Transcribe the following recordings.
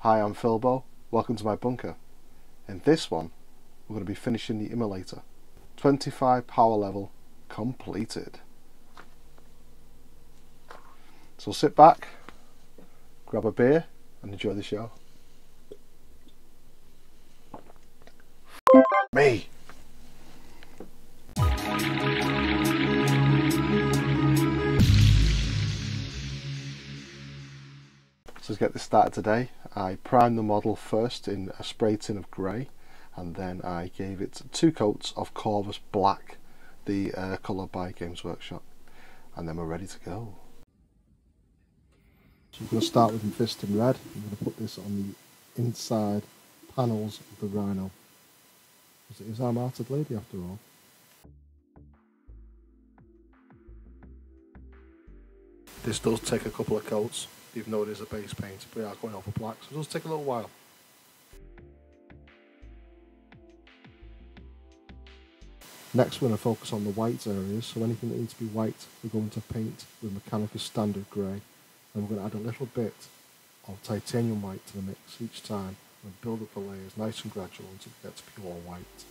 Hi, I'm Philbo. Welcome to my bunker. In this one, we're going to be finishing the Immolator. 25 power level completed. So sit back, grab a beer, and enjoy the show. Me! So let's get this started today. I primed the model first in a spray tin of grey, and then I gave it 2 coats of Corvus Black, the colour by Games Workshop, and then we're ready to go. So we're going to start with Infesting Red. I'm going to put this on the inside panels of the Rhino, because it is our Martyred lady after all. This does take a couple of coats, even though it is a base paint, but we are going over black, so it does take a little while. Next we're going to focus on the white areas, so anything that needs to be white we're going to paint with Mechanicus Standard Grey, and we're going to add a little bit of titanium white to the mix each time and build up the layers nice and gradual until it gets pure white.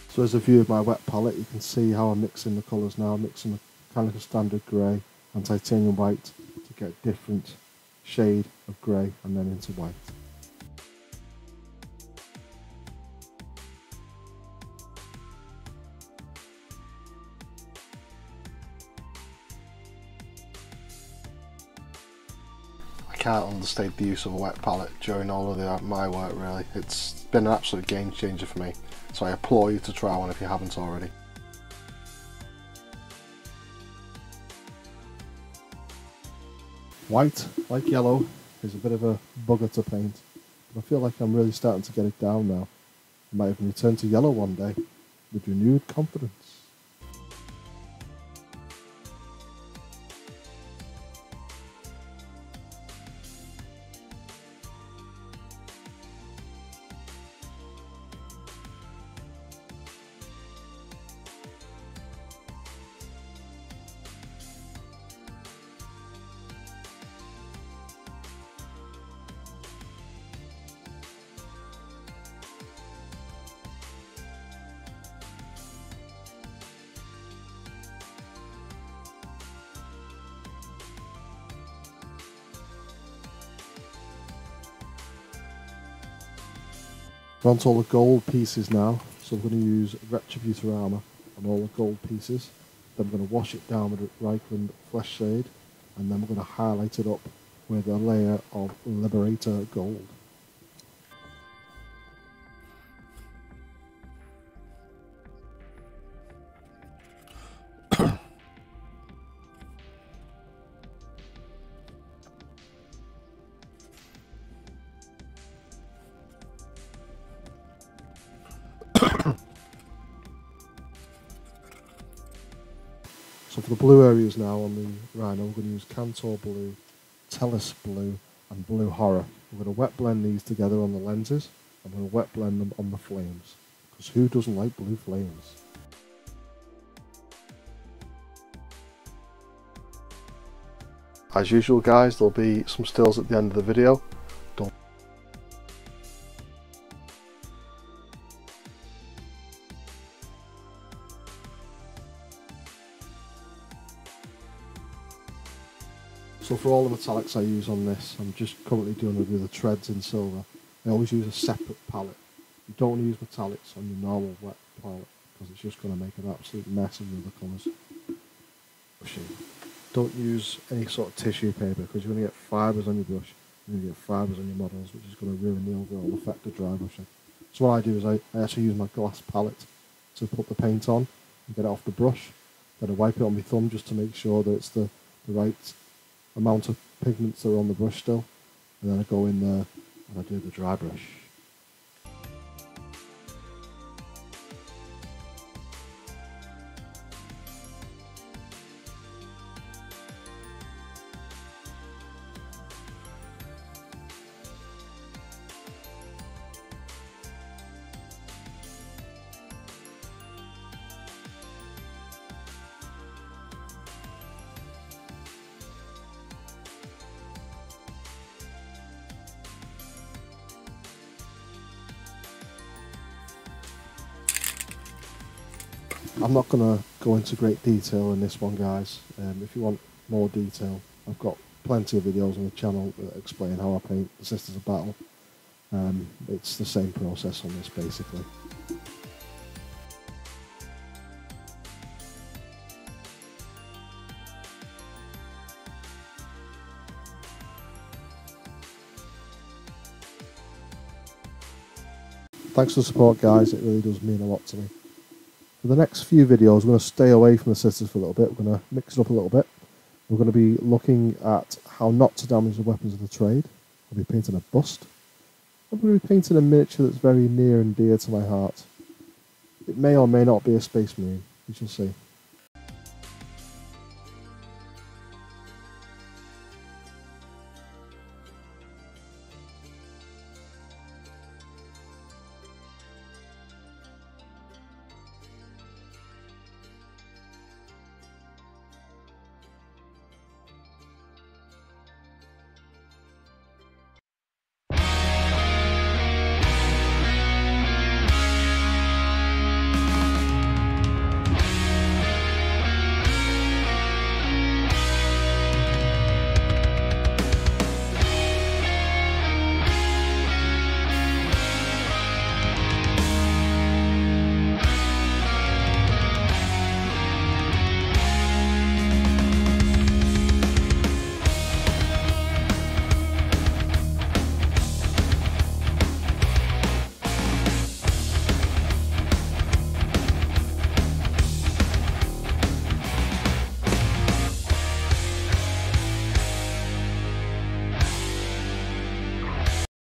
So as a view of my wet palette, you can see how I'm mixing the colours now. I'm mixing Mechanicus Standard Grey and titanium white to get different shade of grey and then into white. I can't understate the use of a wet palette during all of my work really. It's been an absolute game changer for me. So I implore you to try one if you haven't already. White, like yellow, is a bit of a bugger to paint, but I feel like I'm really starting to get it down now. I might even return to yellow one day with renewed confidence. We're on to all the gold pieces now, so I'm going to use Retributor armour on all the gold pieces. Then I'm going to wash it down with Reichland Flesh Shade, and then we're going to highlight it up with a layer of Liberator Gold. So for the blue areas now on the Rhino, we're going to use Cantor Blue, Tellus Blue and Blue Horror. We're going to wet blend these together on the lenses, and we're going to wet blend them on the flames, because who doesn't like blue flames? As usual guys, there'll be some stills at the end of the video. So for all the metallics I use on this, I'm just currently doing it with the treads in silver. I always use a separate palette. You don't use metallics on your normal wet palette, because it's just going to make an absolute mess of the other colours. Don't use any sort of tissue paper, because you're going to get fibres on your brush, you're going to get fibres on your models, which is going to ruin the overall effect of dry brushing. So what I do is I actually use my glass palette to put the paint on and get it off the brush. Then I wipe it on my thumb just to make sure that it's the right amount of pigments that are on the brush still, and then I go in there and I do the dry brush. I'm not going to go into great detail in this one, guys. If you want more detail, I've got plenty of videos on the channel that explain how I paint the Sisters of Battle. It's the same process on this, basically. Thanks for the support, guys. It really does mean a lot to me. For the next few videos, we're going to stay away from the Sisters for a little bit. We're going to mix it up a little bit. We're going to be looking at how not to damage the weapons of the trade. I'll be painting a bust. I'm going to be painting a miniature that's very near and dear to my heart. It may or may not be a Space Marine. We shall see.